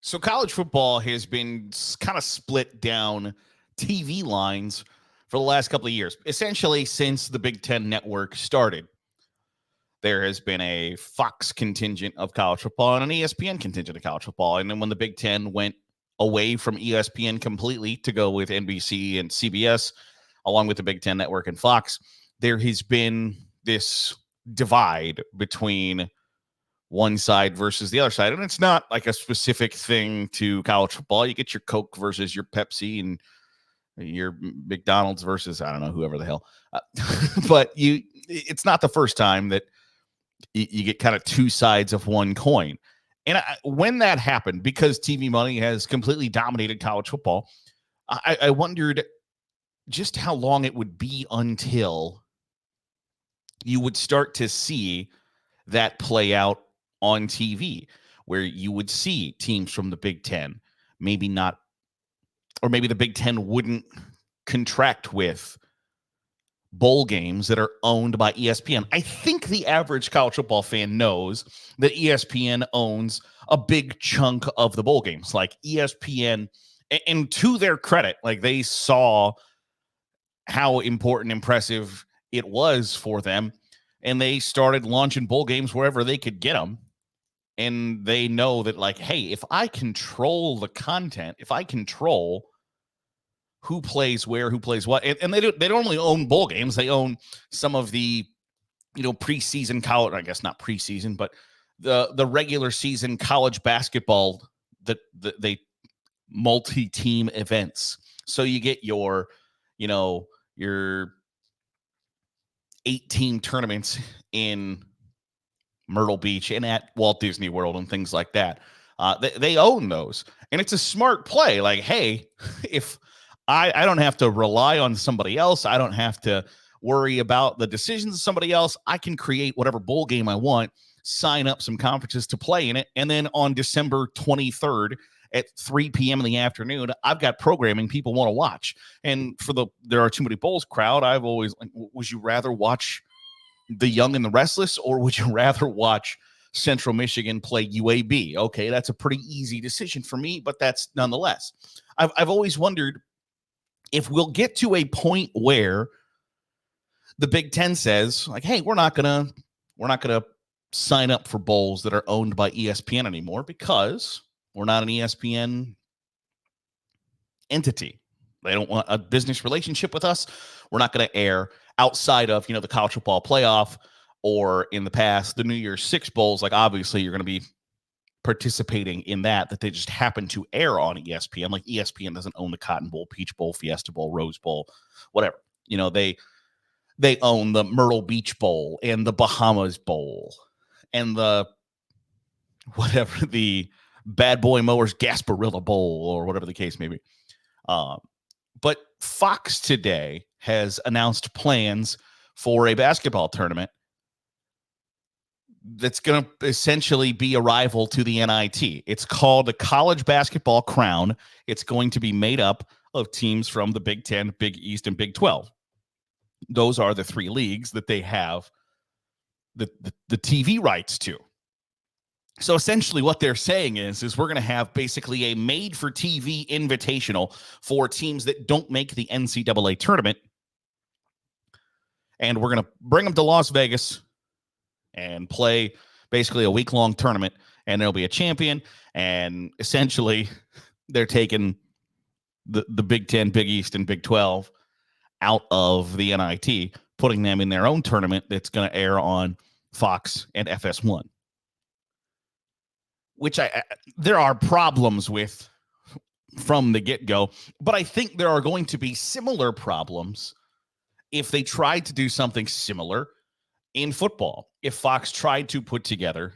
So college football has been kind of split down TV lines for the last couple of years, essentially since the Big Ten network started. There has been a Fox contingent of college football and an ESPN contingent of college football. And then when the Big Ten went away from ESPN completely to go with NBC and CBS, along with the Big Ten network and Fox, there has been this divide between one side versus the other side. And it's not like a specific thing to college football. You get your Coke versus your Pepsi and your McDonald's versus, I don't know, whoever the hell. But it's not the first time that you get kind of two sides of one coin. And when that happened, because TV money has completely dominated college football, I wondered just how long it would be until you would start to see that play out on TV, where you would see teams from the Big Ten, maybe not, or maybe the Big Ten wouldn't contract with bowl games that are owned by ESPN. I think the average college football fan knows that ESPN owns a big chunk of the bowl games. Like ESPN, and to their credit, like they saw how important, impressive it was for them, and they started launching bowl games wherever they could get them. And they know that, like, hey, if I control the content, if I control who plays where, who plays what, and they don't only own bowl games, they own some of the, preseason college, I guess not preseason, but the regular season college basketball, that they multi-team events. So you get your 8-team tournaments in Myrtle Beach and at Walt Disney World and things like that. They own those. And it's a smart play. Like, hey, if I don't have to rely on somebody else, I don't have to worry about the decisions of somebody else, I can create whatever bowl game I want, sign up some conferences to play in it. And then on December 23rd at 3 p.m. in the afternoon, I've got programming people want to watch. And for there are too many bowls crowd, I've always, would you rather watch the Young and the Restless, or would you rather watch Central Michigan play UAB? Okay, that's a pretty easy decision for me, but that's nonetheless. I've always wondered if we'll get to a point where the Big Ten says, like, hey, we're not gonna sign up for bowls that are owned by ESPN anymore because we're not an ESPN entity. They don't want a business relationship with us. We're not going to air outside of, the college football playoff, or in the past, the New Year's Six bowls. Like, obviously, you're going to be participating in that they just happen to air on ESPN. Like, ESPN doesn't own the Cotton Bowl, Peach Bowl, Fiesta Bowl, Rose Bowl, whatever. They own the Myrtle Beach Bowl and the Bahamas Bowl and the Bad Boy Mowers Gasparilla Bowl, or whatever the case may be. But Fox today has announced plans for a basketball tournament that's going to essentially be a rival to the NIT. It's called the College Basketball Crown. It's going to be made up of teams from the Big Ten, Big East, and Big 12. Those are the three leagues that they have the TV rights to. So essentially what they're saying is we're going to have basically a made-for-TV invitational for teams that don't make the NCAA tournament. And we're going to bring them to Las Vegas and play basically a week-long tournament. And there'll be a champion. And essentially they're taking the Big 10, Big East, and Big 12 out of the NIT, putting them in their own tournament that's going to air on Fox and FS1. Which there are problems with from the get-go, but I think there are going to be similar problems if they tried to do something similar in football. If Fox tried to put together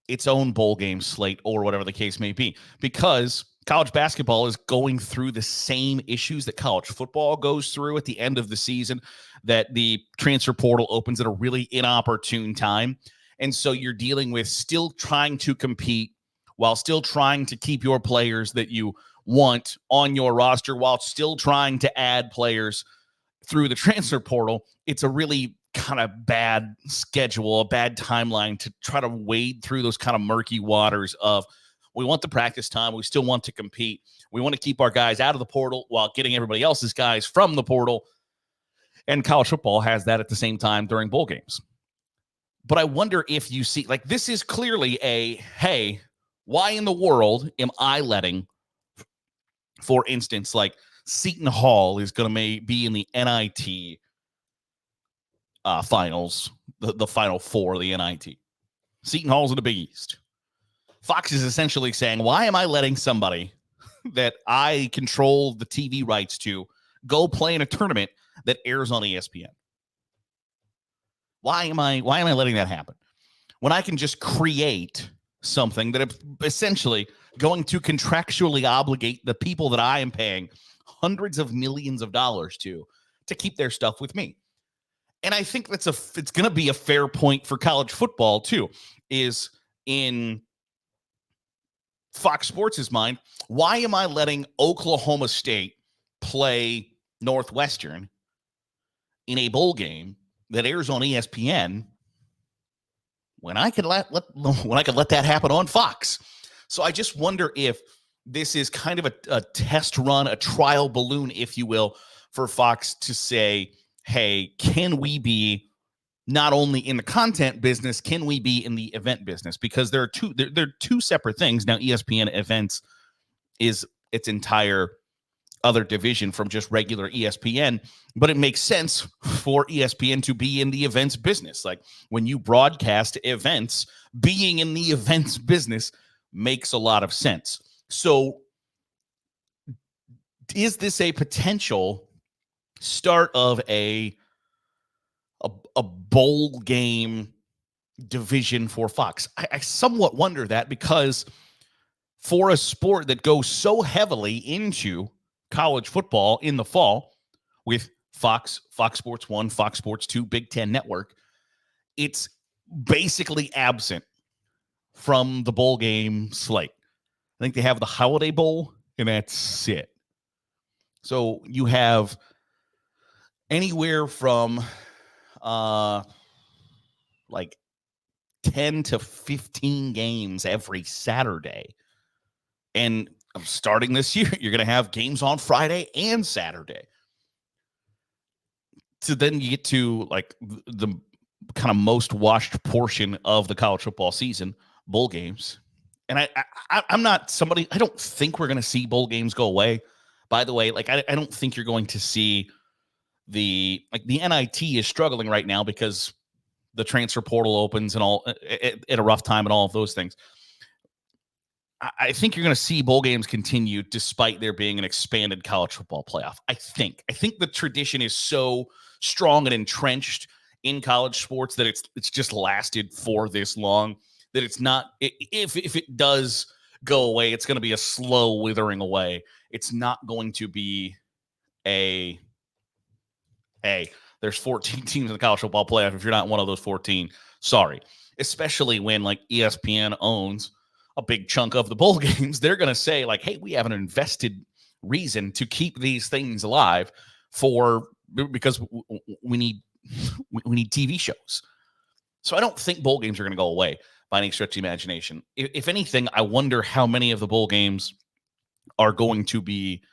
its own bowl game slate, or whatever the case may be, because college basketball is going through the same issues that college football goes through at the end of the season, that the transfer portal opens at a really inopportune time. And so you're dealing with still trying to compete while still trying to keep your players that you want on your roster, while still trying to add players through the transfer portal. It's a really kind of bad schedule, a bad timeline to try to wade through those kind of murky waters of, We want the practice time. We still want to compete. We want to keep our guys out of the portal while getting everybody else's guys from the portal. And college football has that at the same time during bowl games. But I wonder if you see, like, this is clearly hey, why in the world am I letting, for instance, like Seton Hall is going to be in the NIT finals, the Final Four, the NIT. Seton Hall's in the Big East. Fox is essentially saying, why am I letting somebody that I control the TV rights to go play in a tournament that airs on ESPN? Why am I letting that happen when I can just create something that is essentially going to contractually obligate the people that I am paying hundreds of millions of dollars to keep their stuff with me? And I think it's going to be a fair point for college football too, is in Fox Sports' mind. Why am I letting Oklahoma State play Northwestern in a bowl game that airs on ESPN when I could let that happen on Fox? So I just wonder if this is kind of a test run, a trial balloon, if you will, for Fox to say, hey, can we be not only in the content business, can we be in the event business? Because there are two separate things. Now, ESPN Events is its entire other division from just regular ESPN, but it makes sense for ESPN to be in the events business. Like, when you broadcast events, being in the events business makes a lot of sense. So is this a potential start of a bowl game division for Fox? I somewhat wonder that, because for a sport that goes so heavily into college football in the fall with Fox Sports 1, Fox Sports 2, Big Ten Network, it's basically absent from the bowl game slate. I think they have the Holiday Bowl, and that's it. So you have anywhere from like 10 to 15 games every Saturday. And starting this year, you're going to have games on Friday and Saturday. So then you get to like the kind of most watched portion of the college football season, bowl games. And I'm not somebody, I don't think we're going to see bowl games go away. By the way, like I don't think you're going to see the NIT is struggling right now because the transfer portal opens and all at a rough time and all of those things. I think you're going to see bowl games continue despite there being an expanded college football playoff. I think the tradition is so strong and entrenched in college sports that it's just lasted for this long that it's not, if it does go away, it's going to be a slow withering away. It's not going to be hey, there's 14 teams in the college football playoff. If you're not one of those 14, sorry. Especially when like ESPN owns a big chunk of the bowl games, they're going to say like, hey, we have an invested reason to keep these things alive because we need TV shows. So I don't think bowl games are going to go away by any stretch of the imagination. If anything, I wonder how many of the bowl games are going to be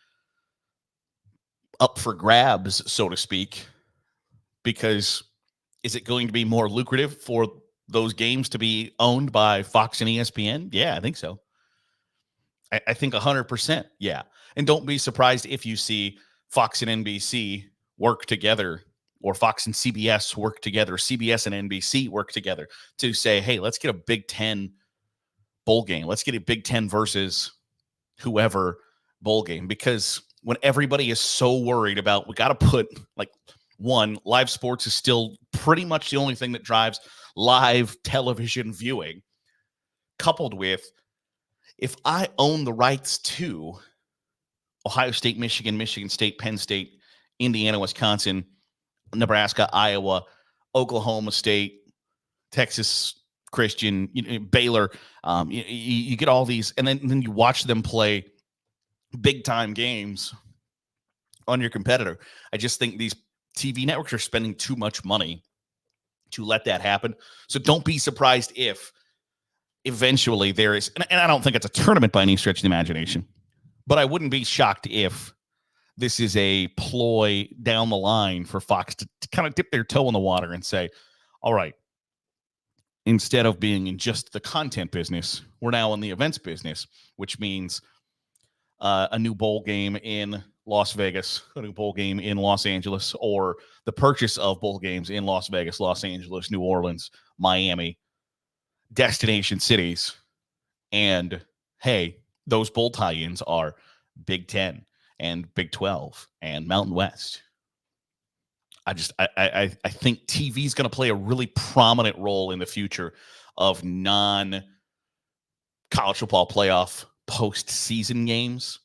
up for grabs, so to speak, because is it going to be more lucrative for those games to be owned by Fox and ESPN? Yeah, I think so. I think 100%. Yeah. And don't be surprised if you see Fox and NBC work together, or Fox and CBS work together, CBS and NBC work together to say, hey, let's get a Big Ten bowl game. Let's get a Big Ten versus whoever bowl game. Because when everybody is so worried about, we got to put like, one, live sports is still pretty much the only thing that drives live television viewing, coupled with, if I own the rights to Ohio State, Michigan, Michigan State, Penn State, Indiana, Wisconsin, Nebraska, Iowa, Oklahoma State, Texas Christian, Baylor, you get all these, and then you watch them play big time games on your competitor. I just think these TV networks are spending too much money to let that happen. So don't be surprised if eventually there is, and I don't think it's a tournament by any stretch of the imagination, but I wouldn't be shocked if this is a ploy down the line for Fox to kind of dip their toe in the water and say, all right, instead of being in just the content business, we're now in the events business, which means a new bowl game in Las Vegas, a new bowl game in Los Angeles, or the purchase of bowl games in Las Vegas, Los Angeles, New Orleans, Miami, destination cities. And hey, those bowl tie-ins are Big 10 and Big 12 and Mountain West. I think TV is going to play a really prominent role in the future of non-college football playoff postseason games,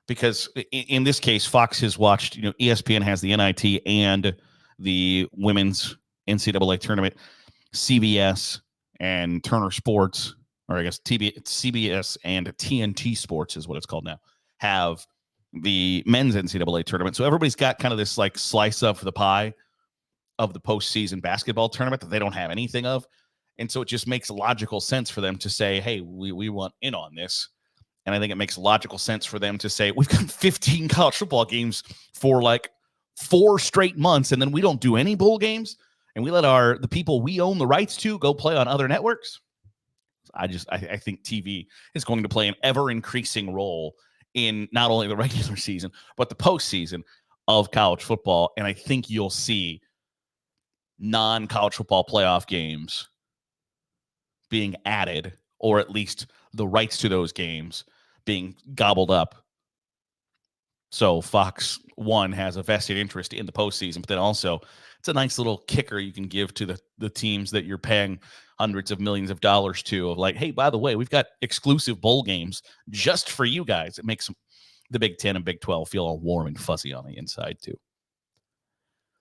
because in this case, Fox has watched, ESPN has the NIT and the women's NCAA tournament, CBS and Turner Sports, or I guess CBS and TNT Sports is what it's called now, have the men's NCAA tournament. So everybody's got kind of this like slice of the pie of the postseason basketball tournament that they don't have anything of. And so it just makes logical sense for them to say, hey, we want in on this. And I think it makes logical sense for them to say, we've got 15 college football games for like 4 straight months, and then we don't do any bowl games, and we let the people we own the rights to go play on other networks. I think TV is going to play an ever-increasing role in not only the regular season, but the postseason of college football. And I think you'll see non-college football playoff games being added, or at least the rights to those games being gobbled up. So Fox One has a vested interest in the postseason, but then also it's a nice little kicker you can give to the teams that you're paying hundreds of millions of dollars to, of like, hey, by the way, we've got exclusive bowl games just for you guys. It makes the Big 10 and Big 12 feel all warm and fuzzy on the inside too.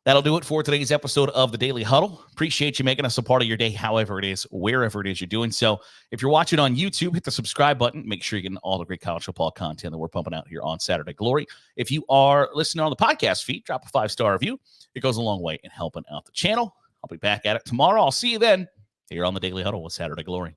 That'll do it for today's episode of the Daily Huddle. Appreciate you making us a part of your day, however it is, wherever it is you're doing so. If you're watching on YouTube, hit the subscribe button. Make sure you're getting all the great college football content that we're pumping out here on Saturday Glory. If you are listening on the podcast feed, drop a 5-star review. It goes a long way in helping out the channel. I'll be back at it tomorrow. I'll see you then here on the Daily Huddle with Saturday Glory.